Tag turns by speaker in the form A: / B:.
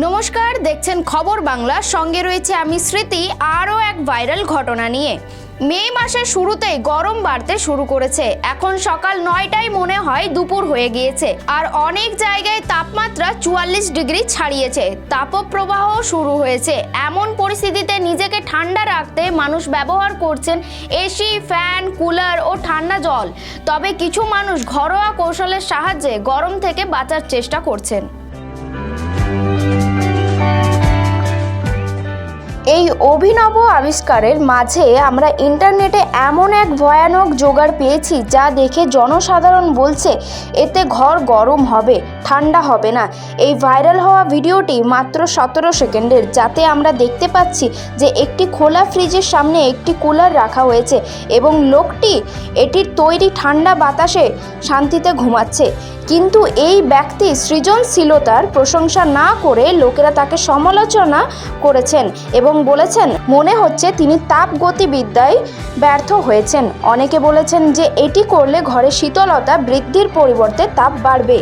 A: নমস্কার, দেখছেন খবর বাংলা। সঙ্গে রয়েছে আমি স্মৃতি। আরও এক ভাইরাল ঘটনা নিয়ে। মে মাসের শুরুতেই গরম বাড়তে শুরু করেছে। এখন সকাল 9টায় মনে হয় দুপুর হয়ে গিয়েছে, আর অনেক জায়গায় তাপমাত্রা 44 ডিগ্রি ছাড়িয়েছে। তাপপ্রবাহ শুরু হয়েছে। এমন পরিস্থিতিতে নিজেকে ঠান্ডা রাখতে মানুষ ব্যবহার করছেন এসি, ফ্যান, কুলার ও ঠান্ডা জল। তবে কিছু মানুষ ঘরোয়া কৌশলের সাহায্যে গরম থেকে বাঁচার চেষ্টা করছেন। এই অভিনব আবিষ্কারের মাঝে আমরা ইন্টারনেটে এমন এক ভয়ানক জোগাড় পেয়েছি যা দেখে জনসাধারণ বলছে এতে ঘর গরম হবে, ঠান্ডা হবে না। এই ভাইরাল হওয়া ভিডিওটি মাত্র 17 সেকেন্ডের, যাতে আমরা দেখতে পাচ্ছি যে একটি খোলা ফ্রিজের সামনে একটি কুলার রাখা হয়েছে এবং লোকটি এটির তৈরি ঠান্ডা বাতাসে শান্তিতে ঘুমাচ্ছে। কিন্তু এই ব্যক্তি সৃজনশীলতার প্রশংসা না করে লোকেরা তাকে সমালোচনা করেছেন এবং বলেছেন মনে হচ্ছে তিনি তাপগতিবিদ্যায় ব্যর্থ হয়েছেন। অনেকে বলেছেন যে এটি করলে ঘরে শীতলতা বৃদ্ধির পরিবর্তে তাপ বাড়বে।